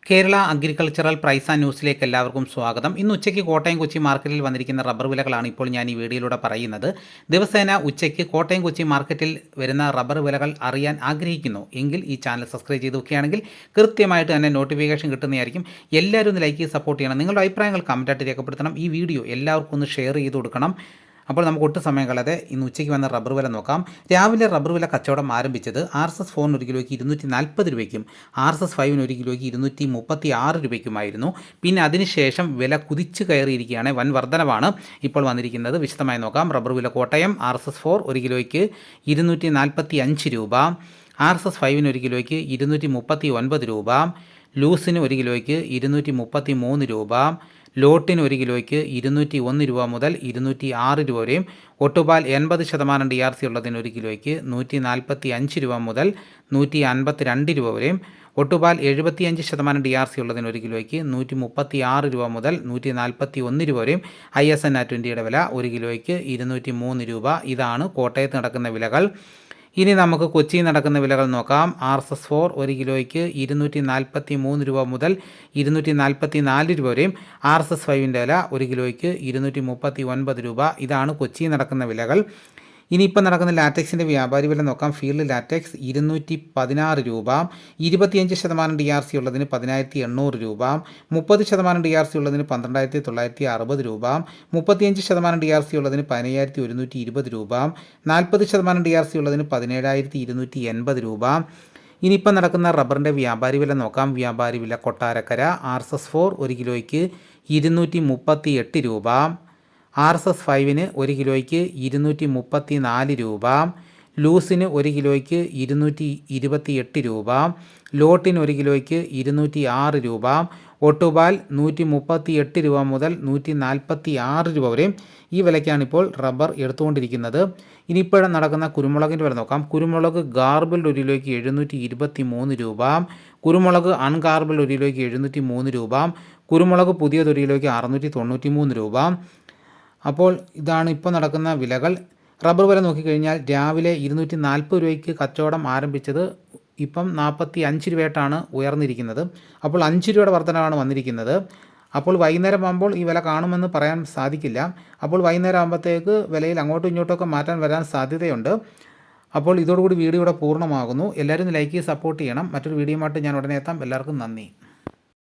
Kerala agricultural price and ന്യൂസിലേക്ക് എല്ലാവർക്കും സ്വാഗതം. ഇന്ന് ഉച്ചയ്ക്ക് കോട്ടയം കൊച്ചി മാർക്കറ്റിൽ വന്നിരിക്കുന്ന റബ്ബർ വിലകളാണ് ഇപ്പോൾ ഞാൻ ഈ വീഡിയോയിലൂടെ പറയുന്നത്. ദിവസേന ഉച്ചയ്ക്ക് കോട്ടയം കൊച്ചി മാർക്കറ്റിൽ വരുന്ന റബ്ബർ വിലകൾ അറിയാൻ ആഗ്രഹിക്കുന്നു എങ്കിൽ ഈ ചാനൽ സബ്സ്ക്രൈബ് ചെയ്ത് നോക്കുകയാണെങ്കിൽ കൃത്യമായിട്ട് തന്നെ നോട്ടിഫിക്കേഷൻ കിട്ടുന്നതായിരിക്കും. എല്ലാവരും ഒന്ന് ലൈക്ക് ചെയ്ത് സപ്പോർട്ട് ചെയ്യണം. നിങ്ങളുടെ അഭിപ്രായങ്ങൾ കമൻറ്റായിട്ട് രേഖപ്പെടുത്തണം. ഈ വീഡിയോ എല്ലാവർക്കും ഒന്ന് ഷെയർ ചെയ്ത് കൊടുക്കണം. അപ്പോൾ നമുക്ക് ഒട്ടും സമയം കളയാതെ ഇന്ന് ഉച്ചയ്ക്ക് വന്ന റബ്ബർ വില നോക്കാം. രാവിലെ റബ്ബർ വില കച്ചവടം ആരംഭിച്ചത് RSS-4 ഒരു കിലോയ്ക്ക് 240 രൂപയ്ക്കും RSS-5 ഒരു കിലോയ്ക്ക് 236 രൂപയ്ക്കുമായിരുന്നു. പിന്നെ അതിനുശേഷം വില കുതിച്ചു കയറിയിരിക്കുകയാണ്. വൻ വർധനവാണ് ഇപ്പോൾ വന്നിരിക്കുന്നത്. വിശദമായി നോക്കാം. റബ്ബർ വില കോട്ടയം RSS-4 ഒരു കിലോയ്ക്ക് 245 രൂപ, RSS-5 ഒരു കിലോയ്ക്ക് 239 രൂപ, ലൂസിന് ഒരു കിലോയ്ക്ക് 233 രൂപ, ലോട്ടിന് ഒരു കിലോയ്ക്ക് 201 രൂപ മുതൽ 206 രൂപ വരെയും, ഒട്ടുപാൽ 80% DRC ഉള്ളതിന് ഒരു കിലോയ്ക്ക് 145 രൂപ മുതൽ 152 രൂപ വരെയും, ഒട്ടുപാൽ 75% DRC ഉള്ളതിന് ഒരു കിലോയ്ക്ക് 136 രൂപ മുതൽ 141 രൂപ വരെയും, ISN 20യുടെ വില ഒരു കിലോയ്ക്ക് 203 രൂപ. ഇതാണ് കോട്ടയത്ത് നടക്കുന്ന വിലകൾ. ഇനി നമുക്ക് കൊച്ചിയിൽ നടക്കുന്ന വിലകൾ നോക്കാം. RSS-4 ഒരു കിലോയ്ക്ക് 243 രൂപ മുതൽ 244 രൂപ വരെയും, RSS-5ൻ്റെ വില ഒരു കിലോയ്ക്ക് 239 രൂപ. ഇതാണ് കൊച്ചിയിൽ നടക്കുന്ന വിലകൾ. ഇനിയിപ്പോൾ നടക്കുന്ന ലാറ്റക്സിൻ്റെ വ്യാപാരി വില നോക്കാം. ഫീൽഡ് ലാറ്റക്സ് 216 രൂപ, 25% DRC ഉള്ളതിന് 10,800 രൂപ, 30% DRC ഉള്ളതിന് 12,960 രൂപ, 35% DRC ഉള്ളതിന് 15,120 രൂപ, 40% DRC ഉള്ളതിന് 17,280 രൂപ. ഇനിയിപ്പോൾ നടക്കുന്ന റബ്ബറിൻ്റെ വ്യാപാരി വില നോക്കാം. വ്യാപാരി വില കൊട്ടാരക്കര RSS-4 ഒരു കിലോയ്ക്ക് 238 രൂപ, RSS-5 ഒരു കിലോയ്ക്ക് 234 രൂപ, ലൂസിന് ഒരു കിലോയ്ക്ക് 228 രൂപ, ലോട്ടിന് ഒരു കിലോയ്ക്ക് 206 രൂപ, ഒട്ടുപാൽ 138 രൂപ മുതൽ 146 രൂപ വരെയും ഈ വിലയ്ക്കാണിപ്പോൾ റബ്ബർ എടുത്തുകൊണ്ടിരിക്കുന്നത്. ഇനിയിപ്പോൾ നടക്കുന്ന കുരുമുളകിൻ്റെ വില നോക്കാം. കുരുമുളക് ഗാർബിൾഡ് ഒരു കിലോയ്ക്ക് 723 രൂപ, കുരുമുളക് അൺഗാർബിൾഡ് ഒരു കിലോയ്ക്ക് 703 രൂപ, കുരുമുളക് പുതിയത് ഒരു കിലോയ്ക്ക് 693 രൂപ. അപ്പോൾ ഇതാണ് ഇപ്പോൾ നടക്കുന്ന വിലകൾ. റബ്ബർ വില നോക്കിക്കഴിഞ്ഞാൽ രാവിലെ 240 രൂപയ്ക്ക് കച്ചവടം ആരംഭിച്ചത് ഇപ്പം 45 രൂപയായിട്ടാണ് ഉയർന്നിരിക്കുന്നത്. അപ്പോൾ 5 രൂപയുടെ വർധനമാണ് വന്നിരിക്കുന്നത്. അപ്പോൾ വൈകുന്നേരം ആകുമ്പോൾ ഈ വില കാണുമെന്ന് പറയാൻ സാധിക്കില്ല. അപ്പോൾ വൈകുന്നേരം ആകുമ്പോഴത്തേക്ക് വിലയിൽ അങ്ങോട്ടും ഇങ്ങോട്ടൊക്കെ മാറ്റാൻ വരാൻ സാധ്യതയുണ്ട്. അപ്പോൾ ഇതോടുകൂടി വീഡിയോ ഇവിടെ പൂർണ്ണമാകുന്നു. എല്ലാവരും ലൈക്ക് ചെയ്ത് സപ്പോർട്ട് ചെയ്യണം. മറ്റൊരു വീഡിയോയുമായിട്ട് ഞാൻ ഉടനെ എത്താം. എല്ലാവർക്കും നന്ദി.